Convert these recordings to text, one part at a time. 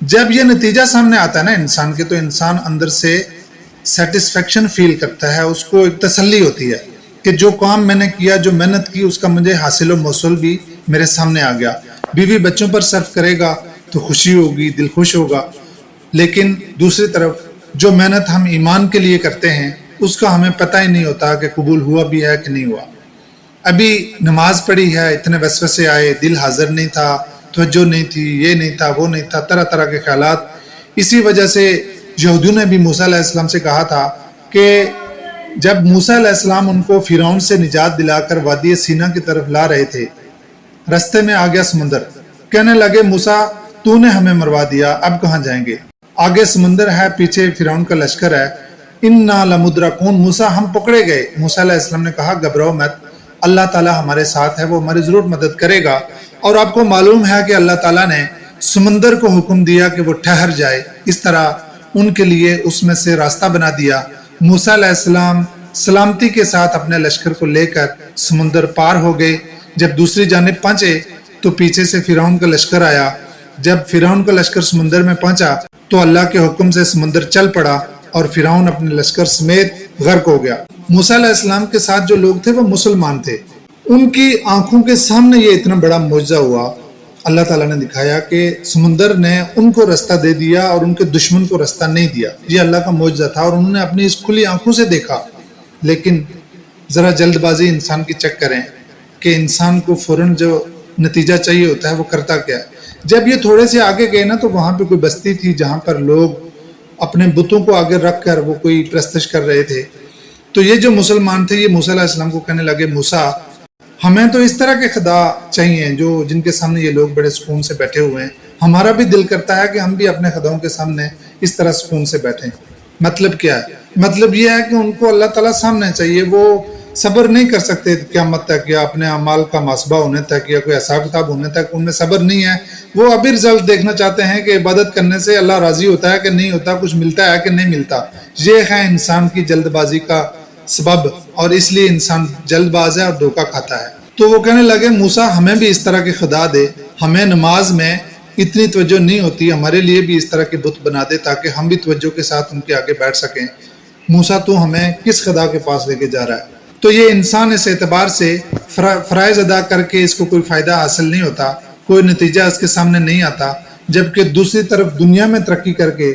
جب یہ نتیجہ سامنے آتا ہے نا انسان کے، تو انسان اندر سے سیٹسفیکشن فیل کرتا ہے، اس کو ایک تسلی ہوتی ہے کہ جو کام میں نے کیا، جو محنت کی، اس کا مجھے حاصل و موصول بھی میرے سامنے آ گیا۔ بیوی بچوں پر صرف کرے گا تو خوشی ہوگی، دل خوش ہوگا، لیکن دوسری طرف جو محنت ہم ایمان کے لیے کرتے ہیں اس کا ہمیں پتہ ہی نہیں ہوتا کہ قبول ہوا بھی ہے کہ نہیں ہوا۔ ابھی نماز پڑھی ہے، اتنے وسوسے آئے، دل حاضر نہیں تھا، توجہ نہیں تھی، یہ نہیں تھا، وہ نہیں تھا، طرح طرح کے خیالات۔ اسی وجہ سے یہودیوں نے بھی موسیٰ علیہ السلام سے کہا تھا کہ جب موسیٰ علیہ السلام ان کو فرعون سے نجات دلا کر وادی سینا کی طرف لا رہے تھے، رستے میں آ گیا سمندر، کہنے لگے موسیٰ تو نے ہمیں مروا دیا، اب کہاں جائیں گے؟ آگے سمندر ہے، پیچھے فرعون کا لشکر ہے، انا لمدرکون، موسیٰ ہم پکڑے گئے۔ موسیٰ علیہ السلام نے کہا گھبراؤ مت، اللہ تعالیٰ ہمارے ساتھ ہے، وہ ہماری ضرور مدد کرے گا۔ اور آپ کو معلوم ہے کہ اللہ تعالیٰ نے سمندر کو حکم دیا کہ وہ ٹھہر جائے، اس طرح ان کے لیے اس میں سے راستہ بنا دیا۔ موسیٰ علیہ السلام سلامتی کے ساتھ اپنے لشکر کو لے کر سمندر پار ہو گئے۔ جب دوسری جانب پہنچے تو پیچھے سے فرعون کا لشکر آیا۔ جب فرعون کا لشکر سمندر میں پہنچا تو اللہ کے حکم سے سمندر چل پڑا اور فرعون اپنے لشکر سمیت غرق ہو گیا۔ موسیٰ علیہ السلام کے ساتھ جو لوگ تھے وہ مسلمان تھے، ان کی آنکھوں کے سامنے یہ اتنا بڑا معجزہ ہوا۔ اللہ تعالیٰ نے دکھایا کہ سمندر نے ان کو رستہ دے دیا اور ان کے دشمن کو رستہ نہیں دیا۔ یہ اللہ کا معجزہ تھا اور انہوں نے اپنی اس کھلی آنکھوں سے دیکھا۔ لیکن ذرا جلد بازی انسان کی چیک کریں کہ انسان کو فوراً جو نتیجہ چاہیے ہوتا ہے وہ کرتا کیا ہے۔ جب یہ تھوڑے سے آگے گئے نا تو وہاں پہ کوئی بستی تھی جہاں پر لوگ اپنے بتوں کو آگے رکھ کر وہ کوئی پرستش کر رہے تھے۔ تو یہ جو مسلمان تھے یہ موسیٰ علیہ السلام کو کہنے لگے موسیٰ ہمیں تو اس طرح کے خدا چاہیے جو جن کے سامنے یہ لوگ بڑے سکون سے بیٹھے ہوئے ہیں، ہمارا بھی دل کرتا ہے کہ ہم بھی اپنے خداؤں کے سامنے اس طرح سکون سے بیٹھیں۔ مطلب کیا ہے؟ مطلب یہ ہے کہ ان کو اللہ تعالیٰ سامنے چاہیے، وہ صبر نہیں کر سکتے قیامت تک یا اپنے اعمال کا محاسبہ ہونے تک یا کوئی حساب کتاب ہونے تک، ان میں صبر نہیں ہے۔ وہ ابھی رزلٹ دیکھنا چاہتے ہیں کہ عبادت کرنے سے اللہ راضی ہوتا ہے کہ نہیں ہوتا، کچھ ملتا ہے کہ نہیں ملتا۔ یہ ہے انسان کی جلد بازی کا سبب، اور اس لیے انسان جلد باز ہے اور دھوکہ کھاتا ہے۔ تو وہ کہنے لگے موسیٰ ہمیں بھی اس طرح کے خدا دے، ہمیں نماز میں اتنی توجہ نہیں ہوتی، ہمارے لیے بھی اس طرح کے بت بنا دے تاکہ ہم بھی توجہ کے ساتھ ان کے آگے بیٹھ سکیں۔ موسیٰ تو ہمیں کس خدا کے پاس لے کے جا رہا ہے؟ تو یہ انسان اس اعتبار سے فرائض ادا کر کے اس کو کوئی فائدہ حاصل نہیں ہوتا، کوئی نتیجہ اس کے سامنے نہیں آتا، جبکہ دوسری طرف دنیا میں ترقی کر کے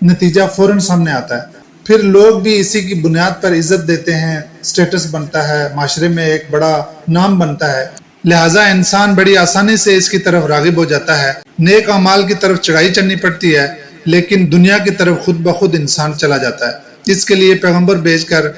نتیجہ فوراً سامنے آتا ہے۔ پھر لوگ بھی اسی کی بنیاد پر عزت دیتے ہیں، سٹیٹس بنتا ہے، معاشرے میں ایک بڑا نام بنتا ہے، لہٰذا انسان بڑی آسانی سے اس کی طرف راغب ہو جاتا ہے۔ نیک اعمال کی طرف چڑھائی چڑھنی پڑتی ہے لیکن دنیا کی طرف خود بخود انسان چلا جاتا ہے۔ اس کے لیے پیغمبر بھیج کر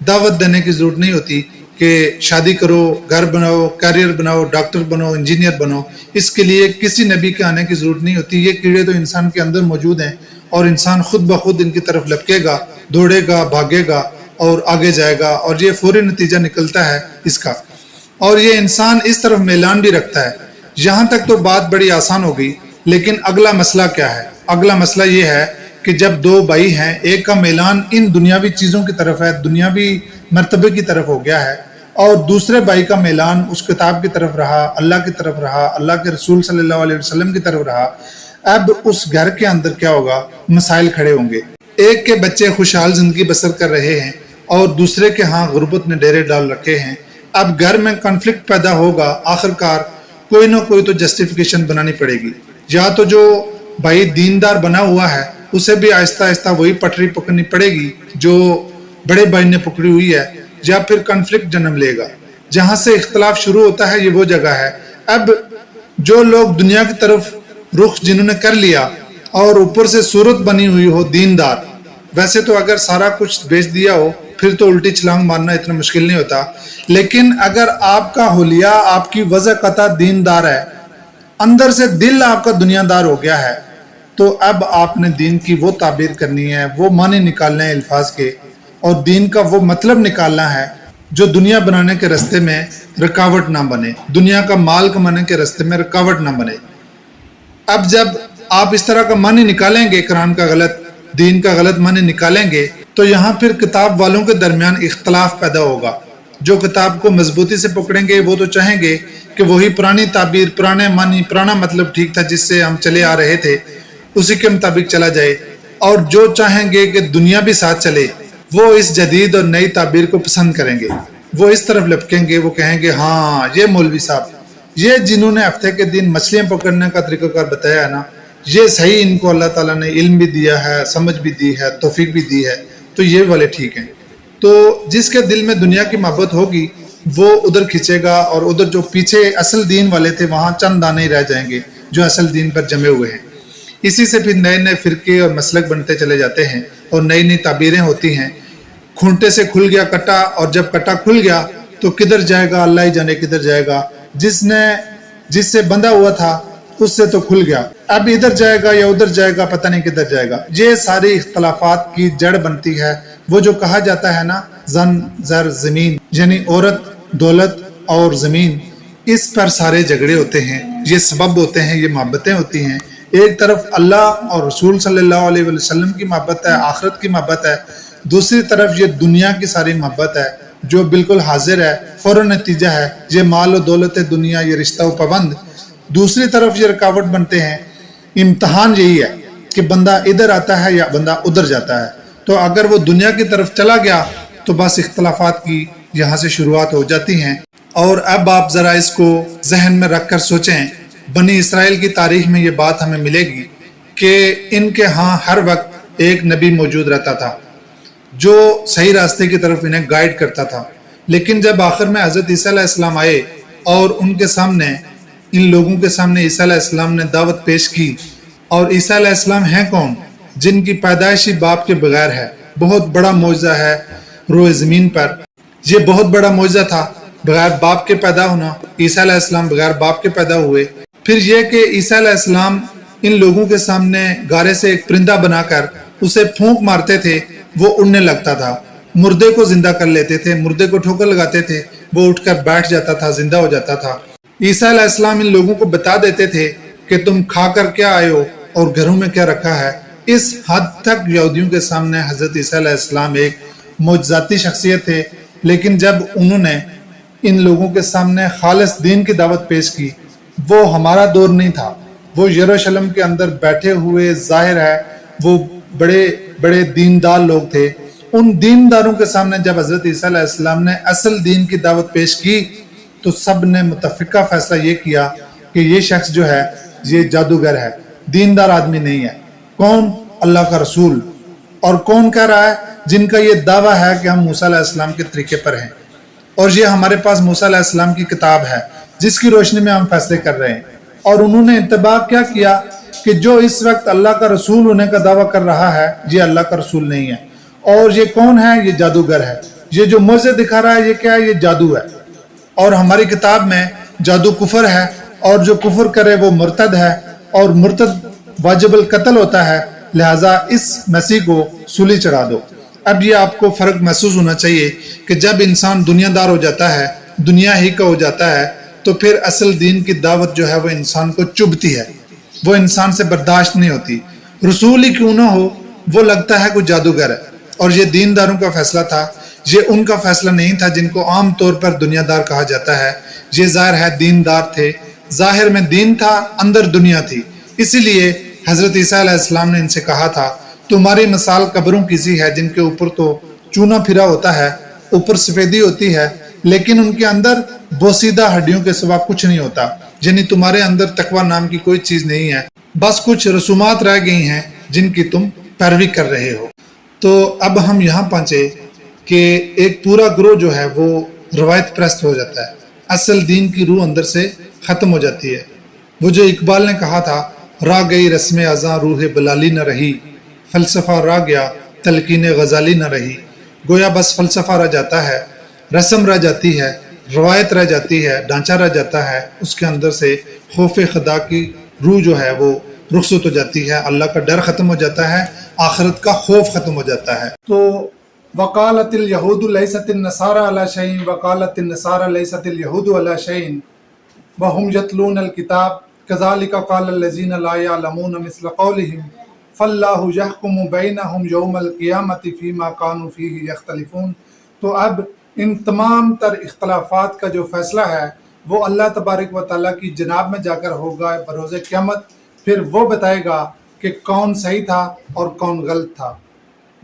دعوت دینے کی ضرورت نہیں ہوتی کہ شادی کرو، گھر بناؤ، کیریئر بناؤ، ڈاکٹر بنو، انجینئر بنو۔ اس کے لیے کسی نبی کے آنے کی ضرورت نہیں ہوتی۔ یہ کیڑے تو انسان کے اندر موجود ہیں اور انسان خود بخود ان کی طرف لپکے گا، دوڑے گا، بھاگے گا اور آگے جائے گا، اور یہ فوری نتیجہ نکلتا ہے اس کا۔ اور یہ انسان اس طرف میلان بھی رکھتا ہے۔ یہاں تک تو بات بڑی آسان ہو گئی، لیکن اگلا مسئلہ کیا ہے؟ اگلا مسئلہ یہ ہے کہ جب دو بھائی ہیں، ایک کا میلان ان دنیاوی چیزوں کی طرف ہے، دنیاوی مرتبے کی طرف ہو گیا ہے، اور دوسرے بھائی کا میلان اس کتاب کی طرف رہا، اللہ کی طرف رہا، اللہ کے رسول صلی اللہ علیہ وسلم کی طرف رہا۔ اب اس گھر کے اندر کیا ہوگا؟ مسائل کھڑے ہوں گے۔ ایک کے بچے خوشحال زندگی بسر کر رہے ہیں اور دوسرے کے ہاں غربت نے ڈیرے ڈال رکھے ہیں۔ اب گھر میں کنفلکٹ پیدا ہوگا، آخر کار کوئی نہ کوئی تو جسٹیفیکیشن بنانی پڑے گی۔ یا تو جو بھائی دیندار بنا ہوا ہے اسے بھی آہستہ آہستہ وہی پٹری پکڑنی پڑے گی جو بڑے بھائی نے پکڑی ہوئی ہے، یا پھر کنفلکٹ جنم لے گا۔ جہاں سے اختلاف شروع ہوتا ہے یہ وہ جگہ ہے۔ اب جو لوگ دنیا کی طرف رخ جنہوں نے کر لیا اور اوپر سے صورت بنی ہوئی ہو دیندار، ویسے تو اگر سارا کچھ بیچ دیا ہو پھر تو الٹی چھلانگ مارنا اتنا مشکل نہیں ہوتا، لیکن اگر آپ کا حلیہ، آپ کی وضع قطع دیندار ہے، اندر سے دل آپ کا دنیا دار ہو گیا ہے، تو اب آپ نے دین کی وہ تعبیر کرنی ہے، وہ معنی نکالنے ہیں الفاظ کے، اور دین کا وہ مطلب نکالنا ہے جو دنیا بنانے کے راستے میں رکاوٹ نہ بنے، دنیا کا مال کمانے کے راستے میں رکاوٹ نہ بنے۔ اب جب آپ اس طرح کا معنی نکالیں گے، قرآن کا غلط، دین کا غلط معنی نکالیں گے، تو یہاں پھر کتاب والوں کے درمیان اختلاف پیدا ہوگا۔ جو کتاب کو مضبوطی سے پکڑیں گے وہ تو چاہیں گے کہ وہی پرانی تعبیر، پرانے معنی، پرانا مطلب ٹھیک تھا جس سے ہم چلے آ رہے تھے، اسی کے مطابق چلا جائے، اور جو چاہیں گے کہ دنیا بھی ساتھ چلے وہ اس جدید اور نئی تعبیر کو پسند کریں گے، وہ اس طرف لپکیں گے، وہ کہیں گے ہاں یہ مولوی صاحب، یہ جنہوں نے ہفتے کے دن مچھلیاں پکڑنے کا طریقہ کار بتایا ہے نا، یہ صحیح، ان کو اللہ تعالیٰ نے علم بھی دیا ہے، سمجھ بھی دی ہے، توفیق بھی دی ہے، تو یہ والے ٹھیک ہیں۔ تو جس کے دل میں دنیا کی محبت ہوگی وہ ادھر کھینچے گا، اور ادھر جو پیچھے اصل دین والے تھے وہاں چند دانے ہی رہ جائیں گے جو اصل دین پر جمے ہوئے ہیں۔ اسی سے پھر نئے نئے فرقے اور مسلک بنتے چلے جاتے ہیں، اور نئی نئی تعبیریں ہوتی ہیں۔ کھونٹے سے کھل گیا کٹا، اور جب کٹا کھل گیا تو کدھر جائے گا اللہ ہی جانے کدھر جائے گا، جس سے بندھا ہوا تھا اس سے تو کھل گیا، اب ادھر جائے گا یا ادھر جائے گا پتہ نہیں کدھر جائے گا۔ یہ ساری اختلافات کی جڑ بنتی ہے وہ جو کہا جاتا ہے نا، زن زر زمین، یعنی عورت، دولت اور زمین، اس پر سارے جھگڑے ہوتے ہیں، یہ سبب ہوتے ہیں، یہ محبتیں ہوتی ہیں۔ ایک طرف اللہ اور رسول صلی اللہ علیہ وسلم کی محبت ہے، آخرت کی محبت ہے، دوسری طرف یہ دنیا کی ساری محبت ہے جو بالکل حاضر ہے، فوراً نتیجہ ہے، یہ مال و دولت دنیا، یہ رشتہ و پابند۔ دوسری طرف یہ رکاوٹ بنتے ہیں۔ امتحان یہی ہے کہ بندہ ادھر آتا ہے یا بندہ ادھر جاتا ہے، تو اگر وہ دنیا کی طرف چلا گیا تو بس اختلافات کی یہاں سے شروعات ہو جاتی ہیں۔ اور اب آپ ذرا اس کو ذہن میں رکھ کر سوچیں، بنی اسرائیل کی تاریخ میں یہ بات ہمیں ملے گی کہ ان کے ہاں ہر وقت ایک نبی موجود رہتا تھا جو صحیح راستے کی طرف انہیں گائیڈ کرتا تھا، لیکن جب آخر میں حضرت عیسیٰ علیہ السلام آئے اور ان کے سامنے، ان لوگوں کے سامنے عیسیٰ علیہ السلام نے دعوت پیش کی، اور عیسیٰ علیہ السلام ہیں کون؟ جن کی پیدائشی باپ کے بغیر ہے۔ بہت بڑا معجزہ ہے روئے زمین پر، یہ بہت بڑا معجزہ تھا، بغیر باپ کے پیدا ہونا۔ عیسیٰ علیہ السلام بغیر باپ کے پیدا ہوئے۔ پھر یہ کہ عیسیٰ علیہ السلام ان لوگوں کے سامنے گارے سے ایک پرندہ بنا کر اسے پھونک مارتے تھے، وہ اڑنے لگتا تھا، مردے کو زندہ کر لیتے تھے، مردے کو ٹھوکر لگاتے تھے، وہ اٹھ کر بیٹھ جاتا تھا، زندہ ہو جاتا تھا۔ عیسیٰ علیہ السلام ان لوگوں کو بتا دیتے تھے کہ تم کھا کر کیا آئے ہو اور گھروں میں کیا رکھا ہے۔ اس حد تک یہودیوں کے سامنے حضرت عیسیٰ علیہ السلام ایک معجزاتی شخصیت تھے، لیکن جب انہوں نے ان لوگوں کے سامنے خالص دین کی دعوت پیش کی، وہ ہمارا دور نہیں تھا، وہ یروشلم کے اندر بیٹھے ہوئے ظاہر ہے وہ بڑے بڑے دیندار لوگ تھے۔ ان دینداروں کے سامنے جب حضرت عیسیٰ علیہ السلام نے اصل دین کی دعوت پیش کی تو سب نے متفقہ فیصلہ یہ کیا کہ یہ شخص جو ہے یہ جادوگر ہے، دیندار آدمی نہیں ہے۔ کون؟ اللہ کا رسول۔ اور کون کہہ رہا ہے؟ جن کا یہ دعویٰ ہے کہ ہم موسیٰ علیہ السلام کے طریقے پر ہیں، اور یہ ہمارے پاس موسیٰ علیہ السلام کی کتاب ہے جس کی روشنی میں ہم فیصلے کر رہے ہیں۔ اور انہوں نے انتباہ کیا کیا کہ جو اس وقت اللہ کا رسول ہونے کا دعویٰ کر رہا ہے یہ اللہ کا رسول نہیں ہے۔ اور یہ کون ہے؟ یہ جادوگر ہے۔ یہ جو معجزے دکھا رہا ہے یہ کیا ہے؟ یہ جادو ہے، اور ہماری کتاب میں جادو کفر ہے، اور جو کفر کرے وہ مرتد ہے، اور مرتد واجب القتل ہوتا ہے، لہٰذا اس مسیح کو سولی چڑھا دو۔ اب یہ آپ کو فرق محسوس ہونا چاہیے کہ جب انسان دنیا دار ہو جاتا ہے، دنیا ہی کا ہو جاتا ہے، تو پھر اصل دین کی دعوت جو ہے وہ انسان کو چبھتی ہے، وہ انسان سے برداشت نہیں ہوتی۔ رسول ہی کیوں نہ ہو، وہ لگتا ہے کوئی جادوگر ہے۔ اور یہ دینداروں کا فیصلہ تھا، یہ ان کا فیصلہ نہیں تھا جن کو عام طور پر دنیا دار کہا جاتا ہے۔ یہ ظاہر ہے دیندار تھے، ظاہر میں دین تھا، اندر دنیا تھی۔ اسی لیے حضرت عیسیٰ علیہ السلام نے ان سے کہا تھا تمہاری مثال قبروں کی سی ہے جن کے اوپر تو چونا پھرا ہوتا ہے، اوپر سفیدی ہوتی ہے، لیکن ان کے اندر بوسیدہ ہڈیوں کے سوا کچھ نہیں ہوتا، یعنی تمہارے اندر تقوی نام کی کوئی چیز نہیں ہے، بس کچھ رسومات رہ گئی ہیں جن کی تم پیروی کر رہے ہو۔ تو اب ہم یہاں پہنچے کہ ایک پورا گروہ جو ہے وہ روایت پرست ہو جاتا ہے، اصل دین کی روح اندر سے ختم ہو جاتی ہے۔ وہ جو اقبال نے کہا تھا، راہ گئی رسم ازاں روح بلالی نہ رہی، فلسفہ راہ گیا تلقین غزالی نہ رہی۔ گویا بس فلسفہ رہ جاتا ہے، رسم رہ جاتی ہے، روایت رہ جاتی ہے، ڈھانچہ رہ جاتا ہے، اس کے اندر سے خوف خدا کی روح جو ہے وہ رخصت ہو جاتی ہے، اللہ کا ڈر ختم ہو جاتا ہے، آخرت کا خوف ختم ہو جاتا ہے۔ تو وقالت الیہود لیست النصارى علی شیء وقالت النصارى لیست الیہود علی شیء وهم یتلون الکتاب کذالک قال الذین لا یعلمون مثل قولهم فاللہ یحکم بینہم یوم القیامۃ فیما کانوا فیہ یختلفون۔ تو اب ان تمام تر اختلافات کا جو فیصلہ ہے وہ اللہ تبارک و تعالیٰ کی جناب میں جا کر ہوگا بروز قیامت۔ پھر وہ بتائے گا کہ کون صحیح تھا اور کون غلط تھا۔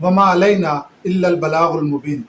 وما علینا الا البلاغ المبین۔